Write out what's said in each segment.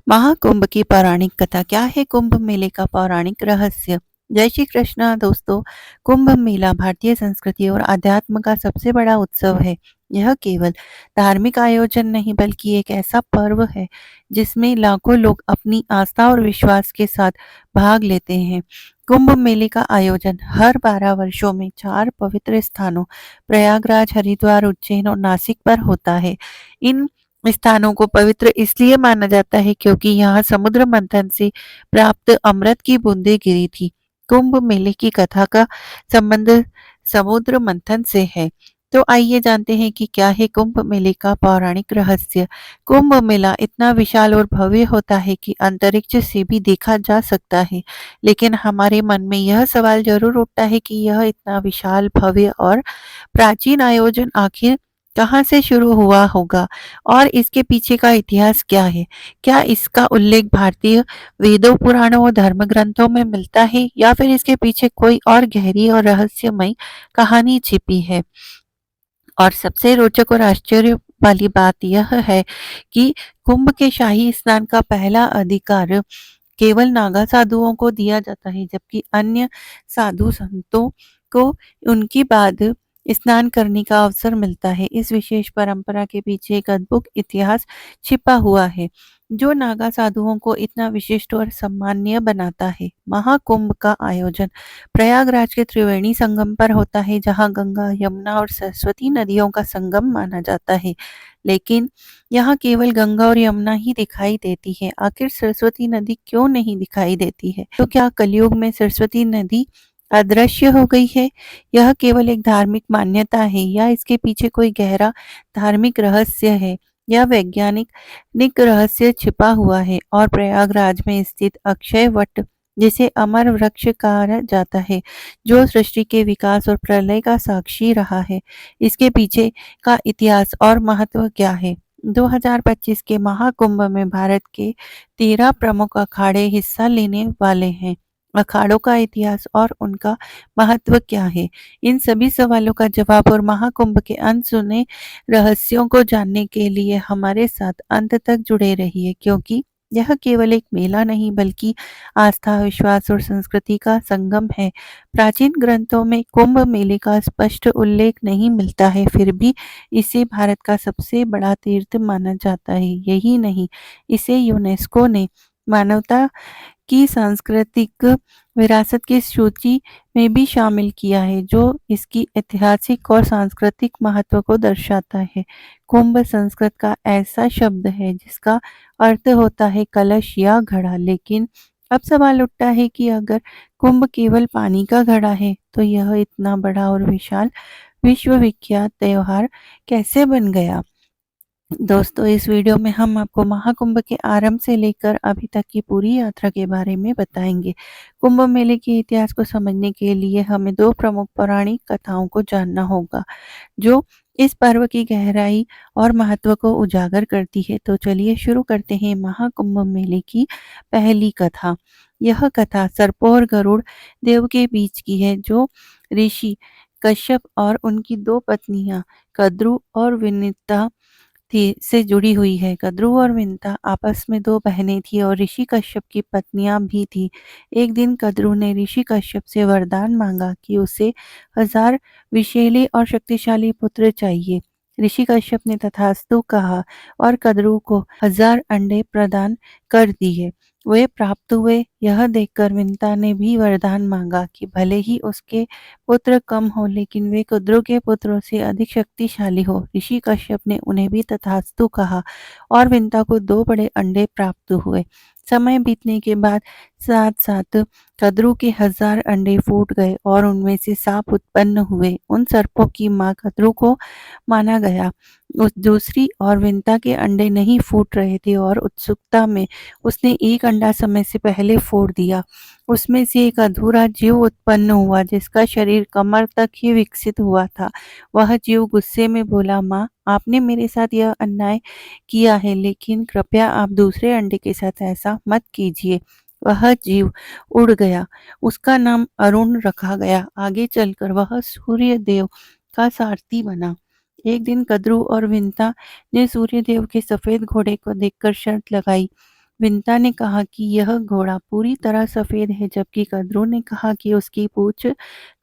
महाकुंभ की पौराणिक कथा क्या है? कुंभ मेले का पौराणिक रहस्य। जय श्री कृष्णा दोस्तों। कुंभ मेला भारतीय संस्कृति और अध्यात्म का सबसे बड़ा उत्सव है। यह केवल धार्मिक आयोजन नहीं बल्कि एक ऐसा पर्व है जिसमें लाखों लोग अपनी आस्था और विश्वास के साथ भाग लेते हैं। कुंभ मेले का आयोजन हर 12 वर्षों में 4 पवित्र स्थानों प्रयागराज, हरिद्वार, उज्जैन और नासिक पर होता है। इन स्थानों को पवित्र इसलिए माना जाता है क्योंकि यहाँ समुद्र मंथन से प्राप्त अमृत की बूंदें गिरी थी। कुंभ मेले की कथा का संबंध समुद्र मंथन से है। तो आइए जानते हैं कि क्या है कुंभ मेले का पौराणिक रहस्य। कुंभ मेला इतना विशाल और भव्य होता है कि अंतरिक्ष से भी देखा जा सकता है। लेकिन हमारे मन में यह सवाल जरूर उठता है कि यह इतना विशाल, भव्य और प्राचीन आयोजन आखिर कहाँ से शुरू हुआ होगा और इसके पीछे का इतिहास क्या है? क्या इसका उल्लेख भारतीय वेदों, पुराणों और धर्म ग्रंथों में मिलता है या फिर इसके पीछे कोई और गहरी और रहस्यमयी कहानी छिपी है? और सबसे रोचक और आश्चर्य वाली बात यह है कि कुंभ के शाही स्नान का पहला अधिकार केवल नागा साधुओं को दिया जाता है, जबकि अन्य साधु संतों को उनकी बाद स्नान करने का अवसर मिलता है। इस विशेष परंपरा के पीछे एक अद्भुत इतिहास छिपा हुआ है, जो नागा साधुओं को इतना विशिष्ट और सम्माननीय बनाता है। महाकुंभ का आयोजन प्रयागराज के त्रिवेणी संगम पर होता है, जहां गंगा, यमुना और सरस्वती नदियों का संगम माना जाता है। लेकिन यहाँ केवल गंगा और यमुना ही दिखाई देती है। आखिर सरस्वती नदी क्यों नहीं दिखाई देती है? तो क्या कलयुग में सरस्वती नदी अदृश्य हो गई है? यह केवल एक धार्मिक मान्यता है या इसके पीछे कोई गहरा धार्मिक रहस्य है या वैज्ञानिक निक रहस्य छिपा हुआ है? और प्रयागराज में स्थित अक्षय वट, जिसे अमर वृक्ष कहा जाता है, जो सृष्टि के विकास और प्रलय का साक्षी रहा है, इसके पीछे का इतिहास और महत्व क्या है? 2025 के महाकुंभ में भारत के 13 प्रमुख अखाड़े हिस्सा लेने वाले हैं। अखाड़ों का इतिहास और उनका महत्व क्या है? इन सभी सवालों का जवाब और महाकुंभ के अनसुने रहस्यों को जानने के लिए हमारे साथ अंत तक जुड़े रहिए, क्योंकि यह केवल एक मेला नहीं बल्कि आस्था, विश्वास और संस्कृति का संगम है। प्राचीन ग्रंथों में कुंभ मेले का स्पष्ट उल्लेख नहीं मिलता है, फिर भी इसे भारत का सबसे बड़ा तीर्थ माना जाता है। यही नहीं, इसे यूनेस्को ने मानवता की सांस्कृतिक विरासत की सूची में भी शामिल किया है, जो इसकी ऐतिहासिक और सांस्कृतिक महत्व को दर्शाता है। कुंभ संस्कृत का ऐसा शब्द है जिसका अर्थ होता है कलश या घड़ा। लेकिन अब सवाल उठता है कि अगर कुंभ केवल पानी का घड़ा है, तो यह इतना बड़ा और विशाल विश्व विख्यात त्योहार कैसे बन गया? दोस्तों, इस वीडियो में हम आपको महाकुंभ के आरंभ से लेकर अभी तक की पूरी यात्रा के बारे में बताएंगे। कुंभ मेले के इतिहास को समझने के लिए हमें दो प्रमुख पौराणिक कथाओं को जानना होगा, जो इस पर्व की गहराई और महत्व को उजागर करती है। तो चलिए शुरू करते हैं महाकुंभ मेले की पहली कथा। यह कथा सर्पों और गरुड़ देव के बीच की है, जो ऋषि कश्यप और उनकी दो पत्नियां कद्रु और विनिता थी से जुड़ी हुई है। कद्रू और विंता आपस में दो बहनें थी और ऋषि कश्यप की पत्नियां भी थी। एक दिन कद्रू ने ऋषि कश्यप से वरदान मांगा कि उसे 1000 विषैले और शक्तिशाली पुत्र चाहिए। ऋषि कश्यप ने तथास्तु कहा और कद्रू को 1000 अंडे प्रदान कर दिए। वे प्राप्त हुए। यह देखकर विंता ने भी वरदान मांगा कि भले ही उसके पुत्र कम हो, लेकिन वे कद्रू के पुत्रों से अधिक शक्तिशाली हो। ऋषि कश्यप ने उन्हें भी तथास्तु कहा और विंता को 2 बड़े अंडे प्राप्त हुए। समय बीतने के बाद साथ साथ कद्रू के 1000 अंडे फूट गए और उनमें से सांप उत्पन्न हुए। उन सर्पों की मां कद्रू को माना गया। उस दूसरी और विंता के अंडे नहीं फूट रहे थे और उत्सुकता में उसने एक अंडा समय से पहले फोड़ दिया। उसमें से एक अधूरा जीव उत्पन्न हुआ, जिसका शरीर कमर तक ही विकसित हुआ था। वह जीव गुस्से में बोला, माँ, आपने मेरे साथ यह अन्याय किया है, लेकिन कृपया आप दूसरे अंडे के साथ ऐसा मत कीजिए। वह जीव उड़ गया। उसका नाम अरुण रखा गया। आगे चलकर वह सूर्य देव का सारथी बना। एक दिन कद्रू और विंता ने सूर्य देव के सफेद घोड़े को देखकर शर्त लगाई। विंता ने कहा कि यह घोड़ा पूरी तरह सफेद है, जबकि कद्रू ने कहा कि उसकी पूंछ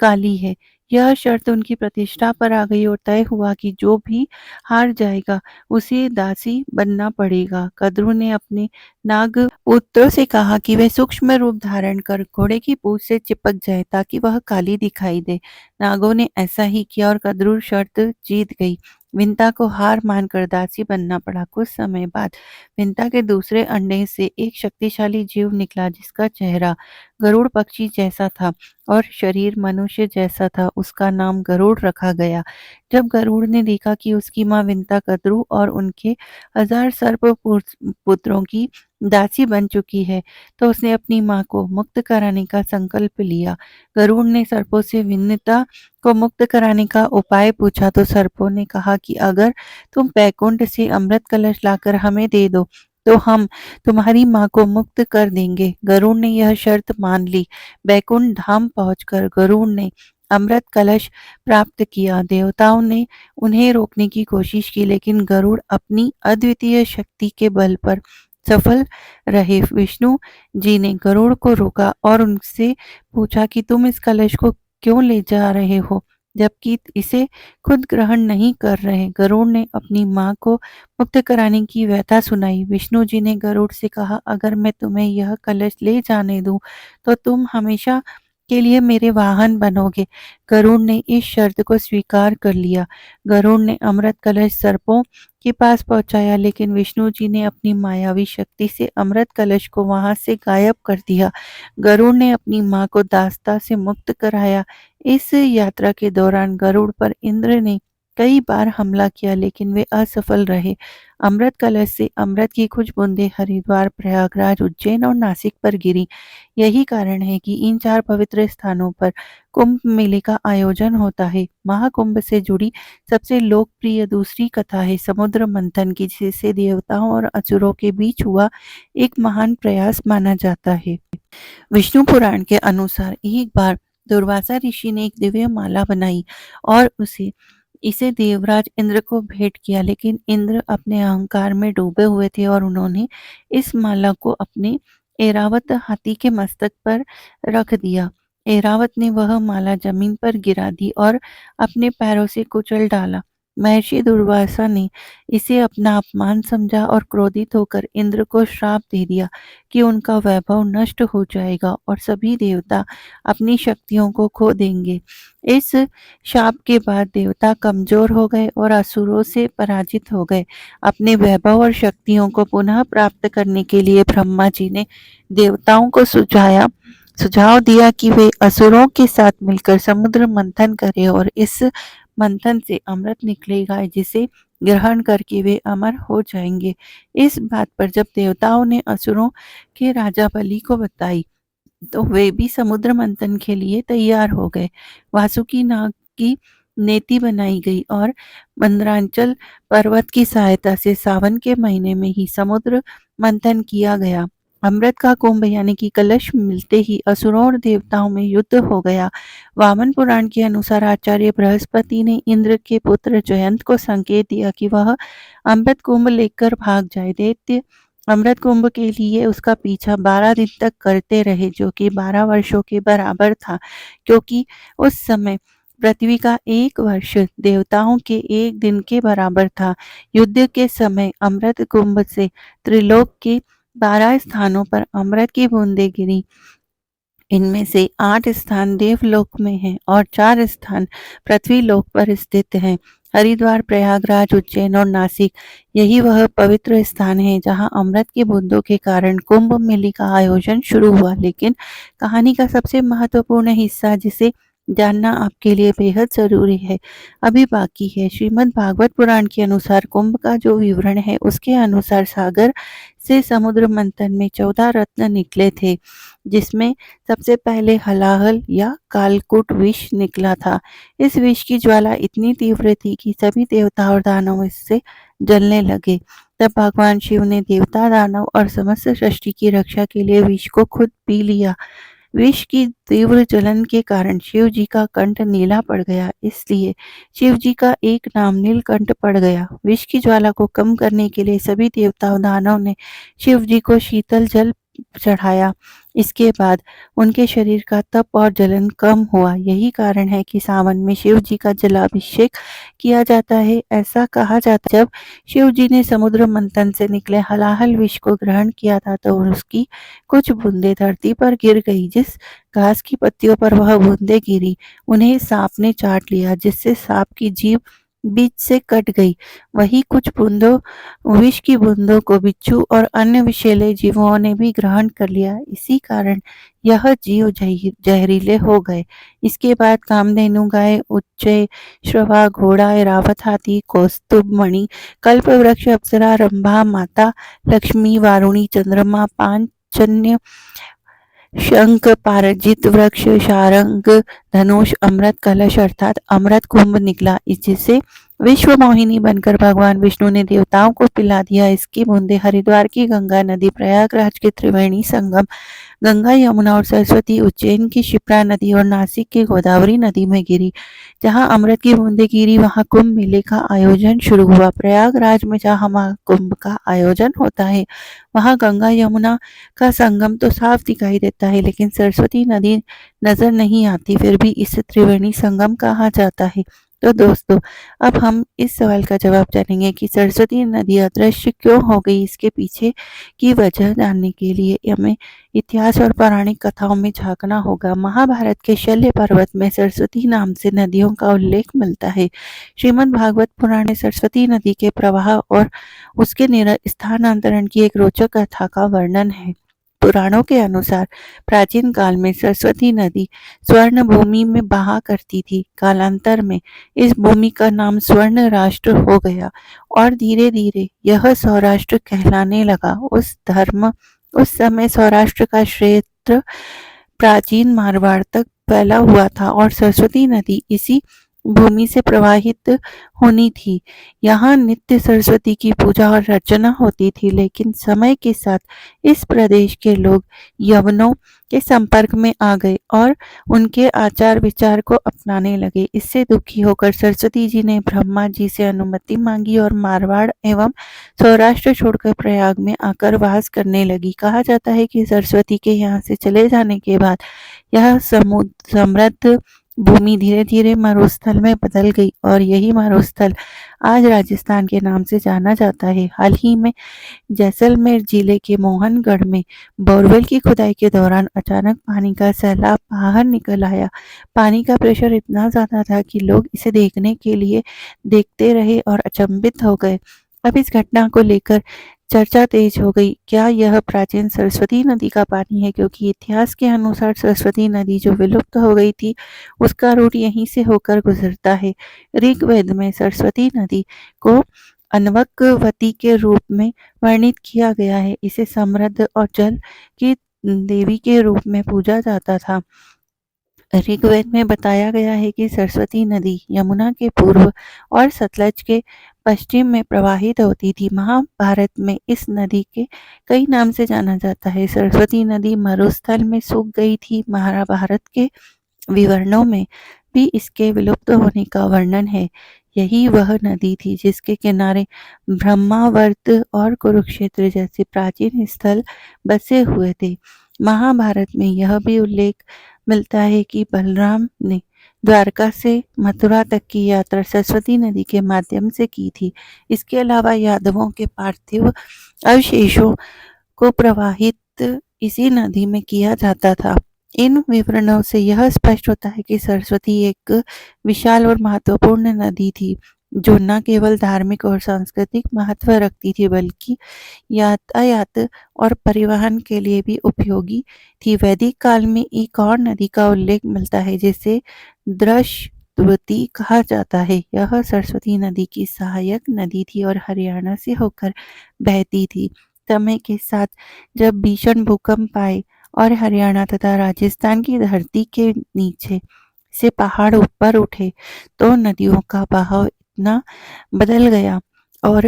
काली है। यह शर्त उनकी प्रतिष्ठा पर आ गई और तय हुआ कि जो भी हार जाएगा उसे दासी बनना पड़ेगा। कद्रू ने अपने नाग पुत्रों से कहा कि वे सूक्ष्म रूप धारण कर घोड़े की पूंछ से चिपक जाए ताकि वह काली दिखाई दे। नागों ने ऐसा ही किया और कद्रू शर्त जीत गई। विंता को हार मानकर दासी बनना पड़ा। कुछ समय बाद विंता के दूसरे अंडे से एक शक्तिशाली जीव निकला जिसका चेहरा गरुड़ पक्षी जैसा था और शरीर मनुष्य जैसा था। उसका नाम गरुड़ रखा गया। जब गरुड़ ने देखा कि उसकी माँ विंता कद्रू और उनके 1000 सर्प पुत्रों की दासी बन चुकी है, तो उसने अपनी माँ को मुक्त कराने का संकल्प लिया। गरुड़ ने सर्पों से विंता को मुक्त कराने का उपाय पूछा तो सर्पों ने कहा कि अगर तुम बैकुंठ से अमृत कलश लाकर हमें दे दो तो हम तुम्हारी माँ को मुक्त कर देंगे। गरुड़ ने यह शर्त मान ली। बैकुंठ धाम पहुंचकर गरुड़ ने अमृत कलश प्राप्त किया। देवताओं ने उन्हें रोकने की कोशिश की, लेकिन गरुड़ अपनी अद्वितीय शक्ति के बल पर सफल रहे। विष्णु जी ने गरुड़ को रोका और उनसे पूछा कि तुम इस कलश को क्यों ले जा रहे हो, जबकि इसे खुद ग्रहण नहीं कर रहे। गरुड़ ने अपनी माँ को मुक्त कराने की व्यथा सुनाई। विष्णु जी ने गरुड़ से कहा, अगर मैं तुम्हें यह कलश ले जाने दूं तो तुम हमेशा के लिए मेरे वाहन बनोगे। गरुड़ ने इस शर्त को स्वीकार कर लिया। गरुड़ ने अमृत कलश सर्पों के पास पहुंचाया, लेकिन विष्णु जी ने अपनी मायावी शक्ति से अमृत कलश को वहां से गायब कर दिया। गरुड़ ने अपनी माँ को दास्ता से मुक्त कराया। इस यात्रा के दौरान गरुड़ पर इंद्र ने कई बार हमला किया, लेकिन वे असफल रहे। अमृत कलश से अमृत की कुछ बूंदें हरिद्वार, प्रयागराज, उज्जैन और नासिक पर गिरी। यही कारण है कि इन 4 पवित्र स्थानों पर कुंभ मेले का आयोजन होता है। महाकुंभ से जुड़ी सबसे लोकप्रिय दूसरी कथा है समुद्र मंथन की, जिसे देवताओं और असुरों के बीच हुआ एक महान प्रयास माना जाता है। विष्णु पुराण के अनुसार एक बार दुर्वासा ऋषि ने एक दिव्य माला बनाई और इसे देवराज इंद्र को भेंट किया, लेकिन इंद्र अपने अहंकार में डूबे हुए थे और उन्होंने इस माला को अपने ऐरावत हाथी के मस्तक पर रख दिया। ऐरावत ने वह माला जमीन पर गिरा दी और अपने पैरों से कुचल डाला। महर्षि दुर्वासा ने इसे अपना अपमान समझा और क्रोधित होकर इंद्र को श्राप दे दिया कि उनका वैभव नष्ट हो जाएगा और सभी देवता अपनी शक्तियों को खो देंगे। इस शाप के बाद देवता कमजोर हो गए और असुरों से पराजित हो गए। अपने वैभव और शक्तियों को पुनः प्राप्त करने के लिए ब्रह्मा जी ने देवताओं को सुझाव दिया कि वे असुरों के साथ मिलकर समुद्र मंथन करें और इस मंथन से अमृत निकलेगा जिसे ग्रहण करके वे अमर हो जाएंगे। इस बात पर जब देवताओं ने असुरों के राजा बलि को बताई तो वे भी समुद्र मंथन के लिए तैयार हो गए। वासुकी नाग की नेति बनाई गई और मंदरांचल पर्वत की सहायता से सावन के महीने में ही समुद्र मंथन किया गया। अमृत का कुंभ यानी कि कलश मिलते ही असुरों और देवताओं में युद्ध हो गया। वामन पुराण के अनुसार आचार्य बृहस्पति ने इंद्र के पुत्र जयंत को संकेत दिया कि वह अमृत कुंभ लेकर भाग जाए। दैत्य अमृत कुंभ के लिए उसका पीछा 12 दिन तक करते रहे, जो कि 12 वर्षों के बराबर था, क्योंकि उस समय पृथ्वी का 1 वर्ष देवताओं के 1 दिन के बराबर था। युद्ध के समय अमृत कुंभ से त्रिलोक के 12 स्थानों पर अमृत की बूंदें गिरी। इनमें से 8 स्थान देवलोक में हैं और 4 स्थान पृथ्वी लोक पर स्थित हैं। हरिद्वार, प्रयागराज, उज्जैन और नासिक यही वह पवित्र स्थान है जहां अमृत की बूंदों के कारण कुंभ मेले का आयोजन शुरू हुआ। लेकिन कहानी का सबसे महत्वपूर्ण हिस्सा जिसे जानना आपके लिए बेहद जरूरी है अभी बाकी है। श्रीमद् भागवत पुराण के अनुसार कुंभ का जो विवरण है उसके अनुसार सागर से समुद्र मंथन में 14 रत्न निकले थे, जिसमें सबसे पहले हलाहल या कालकूट विष निकला था। इस विष की ज्वाला इतनी तीव्र थी कि सभी देवता और दानव इससे जलने लगे। तब भगवान शिव ने देवता, दानव और समस्त सृष्टि की रक्षा के लिए विष को खुद पी लिया। विष की तीव्र जलन के कारण शिव जी का कंठ नीला पड़ गया, इसलिए शिव जी का एक नाम नीलकंठ पड़ गया। विष की ज्वाला को कम करने के लिए सभी देवताओं दानवों ने शिव जी को शीतल जल चढ़ाया। इसके बाद उनके शरीर का तप और जलन कम हुआ। यही कारण है कि सावन में शिव जी का जलाभिषेक किया जाता है। ऐसा कहा जाता है, जब शिव जी ने समुद्र मंथन से निकले हलाहल विष को ग्रहण किया था तो उसकी कुछ बूंदें धरती पर गिर गई। जिस घास की पत्तियों पर वह बूंदें गिरी उन्हें सांप ने चाट लिया, जिससे सांप की जीभ बीच से कट गई। वही कुछ बूंदों विष की बूंदों को बिच्छू और अन्य विषैले जीवों ने भी ग्रहण कर लिया। इसी कारण यह जीव जहरीले हो गए। इसके बाद कामधेनु गाय, उच्चय श्रवा, घोड़ा, ऐरावत हाथी, कौस्तुभ मणि, कल्प वृक्ष, अप्सरा, रंभा, माता लक्ष्मी, वारुणी, चंद्रमा, पांचजन्य, शंख, पारजित वृक्ष, शारंग, धनुष, अमृत कलश अर्थात अमृत कुंभ निकला, जिसे विश्व मोहिनी बनकर भगवान विष्णु ने देवताओं को पिला दिया। इसकी बूंदे हरिद्वार की गंगा नदी, प्रयागराज के त्रिवेणी संगम, गंगा, यमुना और सरस्वती, उज्जैन की क्षिप्रा नदी और नासिक की गोदावरी नदी में गिरी। जहां अमृत की बूंदें गिरी वहां कुंभ मेले का आयोजन शुरू हुआ। प्रयागराज में जहां महाकुंभ का आयोजन होता है वहां गंगा यमुना का संगम तो साफ दिखाई देता है, लेकिन सरस्वती नदी नजर नहीं आती। फिर भी इसे त्रिवेणी संगम कहा जाता है। तो दोस्तों, अब हम इस सवाल का जवाब जानेंगे कि सरस्वती नदी अदृश्य क्यों हो गई। इसके पीछे की वजह जानने के लिए हमें इतिहास और पौराणिक कथाओं में झांकना होगा। महाभारत के शल्य पर्वत में सरस्वती नाम से नदियों का उल्लेख मिलता है। श्रीमद् भागवत पुराण में सरस्वती नदी के प्रवाह और उसके स्थानांतरण की एक रोचक कथा का वर्णन है। पुराणों के अनुसार प्राचीन काल में सरस्वती नदी स्वर्ण भूमि में बहा करती थी। कालांतर में इस भूमि का नाम स्वर्ण राष्ट्र हो गया और धीरे धीरे यह सौराष्ट्र कहलाने लगा। उस समय सौराष्ट्र का क्षेत्र प्राचीन मारवाड़ तक फैला हुआ था और सरस्वती नदी इसी भूमि से प्रवाहित होनी थी। यहाँ नित्य सरस्वती की पूजा और अर्चना होती थी, लेकिन समय के साथ इस प्रदेश के लोग यवनों के संपर्क में आ गए और उनके आचार विचार को अपनाने लगे। इससे दुखी होकर सरस्वती जी ने ब्रह्मा जी से अनुमति मांगी और मारवाड़ एवं सौराष्ट्र छोड़कर प्रयाग में आकर वास करने लगी। कहा जाता है कि सरस्वती के यहाँ से चले जाने के बाद यह समृद्ध भूमि धीरे धीरे मरुस्थल में बदल गई और यही मरुस्थल आज राजस्थान के नाम से जाना जाता है। हाल ही में जैसलमेर जिले के मोहनगढ़ में बोरवेल की खुदाई के दौरान अचानक पानी का सैलाब बाहर निकल आया। पानी का प्रेशर इतना ज्यादा था कि लोग इसे देखने के लिए देखते रहे और अचंभित हो गए। अब इस घटना को लेकर चर्चा तेज हो गई। क्या यह प्राचीन सरस्वती नदी का पानी है? क्योंकि इतिहास के अनुसार सरस्वती नदी जो विलुप्त हो गई थी उसका रूट यहीं से होकर गुजरता है। ऋग्वेद में सरस्वती नदी को अनवक्वती के रूप में वर्णित किया गया है। इसे समृद्ध और जल की देवी के रूप में पूजा जाता था। ऋग्वेद में बताया गया है कि सरस्वती नदी यमुना के पूर्व और सतलज के पश्चिम में प्रवाहित होती थी। महाभारत में इस नदी के कई नाम से जाना जाता है। सरस्वती नदी मरुस्थल में सूख गई थी। महाभारत के विवरणों में भी इसके विलुप्त होने का वर्णन है। यही वह नदी थी जिसके किनारे ब्रह्मावर्त और कुरुक्षेत्र जैसे प्राचीन स्थल बसे हुए थे। महाभारत में यह भी उल्लेख मिलता है कि बलराम ने द्वारका से मथुरा तक की यात्रा सरस्वती नदी के माध्यम से की थी। इसके अलावा यादवों के पार्थिव अवशेषों को प्रवाहित इसी नदी में किया जाता था। इन विवरणों से यह स्पष्ट होता है कि सरस्वती एक विशाल और महत्वपूर्ण नदी थी जो न केवल धार्मिक और सांस्कृतिक महत्व रखती थी बल्कि यातायात और परिवहन के लिए भी उपयोगी थी। वैदिक काल में एक और नदी का उल्लेख मिलता है जिसे दृश्यवती कहा जाता है। यह सरस्वती नदी की सहायक नदी थी और हरियाणा से होकर बहती थी। समय के साथ जब भीषण भूकंप आए और हरियाणा तथा राजस्थान की धरती के नीचे से पहाड़ ऊपर उठे तो नदियों का बहाव इतना बदल गया और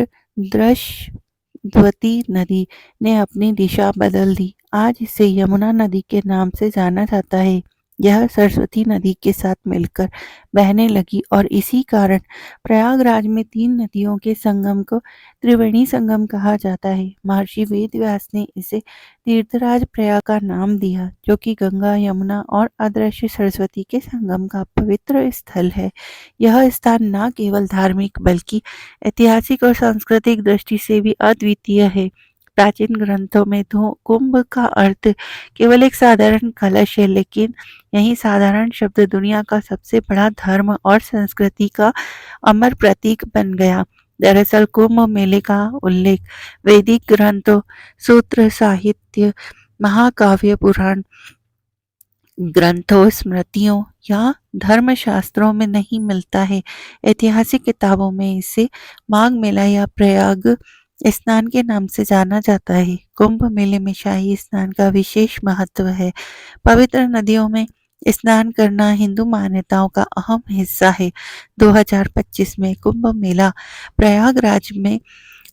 द्वती नदी ने अपनी दिशा बदल दी। आज इसे यमुना नदी के नाम से जाना जाता है। यह सरस्वती नदी के साथ मिलकर बहने लगी और इसी कारण प्रयागराज में 3 नदियों के संगम को त्रिवेणी संगम कहा जाता है। महर्षि वेदव्यास ने इसे तीर्थराज प्रयाग का नाम दिया, जो कि गंगा, यमुना और अदृश्य सरस्वती के संगम का पवित्र स्थल है। यह स्थान न केवल धार्मिक बल्कि ऐतिहासिक और सांस्कृतिक दृष्टि से भी अद्वितीय है। प्राचीन ग्रंथों में तो कुंभ का अर्थ केवल एक साधारण कलश है, लेकिन यही साधारण शब्द दुनिया का सबसे बड़ा धर्म और संस्कृति का अमर प्रतीक बन गया। दरअसल कुंभ मेले का उल्लेख वैदिक ग्रंथों, सूत्र साहित्य, महाकाव्य, पुराण ग्रंथों, स्मृतियों या धर्मशास्त्रों में नहीं मिलता है। ऐतिहासिक किताबों में इसे माघ मेला या प्रयाग स्नान के नाम से जाना जाता है। कुंभ मेले में शाही स्नान का विशेष महत्व है। पवित्र नदियों में स्नान करना हिंदू मान्यताओं का अहम हिस्सा है। 2025 में कुंभ मेला प्रयागराज में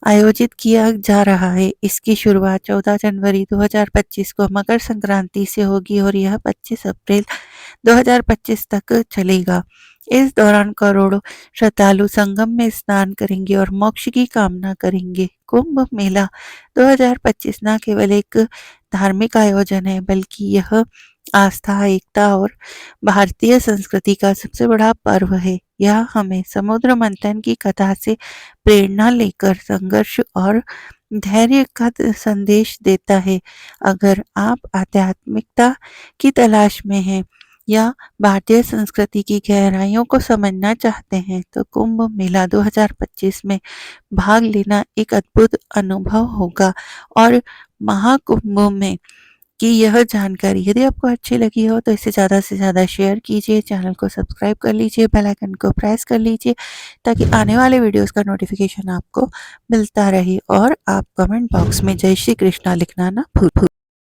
आयोजित किया जा रहा है। इसकी शुरुआत 14 जनवरी 2025 को मकर संक्रांति से होगी और यह 25 अप्रैल 2025 तक चलेगा। इस दौरान करोड़ों श्रद्धालु संगम में स्नान करेंगे और मोक्ष की कामना करेंगे। कुंभ मेला 2025 न केवल एक धार्मिक आयोजन है, बल्कि यह आस्था, एकता और भारतीय संस्कृति का सबसे बड़ा पर्व है। यह हमें समुद्र मंथन की कथा से प्रेरणा लेकर संघर्ष और धैर्य का संदेश देता है। अगर आप आध्यात्मिकता की तलाश में हैं या भारतीय संस्कृति की गहराइयों को समझना चाहते हैं, तो कुंभ मेला 2025 में भाग लेना एक अद्भुत अनुभव होगा। और महाकुंभ में की यह जानकारी यदि आपको अच्छी लगी हो तो इसे ज़्यादा से ज़्यादा शेयर कीजिए, चैनल को सब्सक्राइब कर लीजिए, बेल आइकन को प्रेस कर लीजिए ताकि आने वाले वीडियोस का नोटिफिकेशन आपको मिलता रहे। और आप कमेंट बॉक्स में जय श्री कृष्णा लिखना ना भूल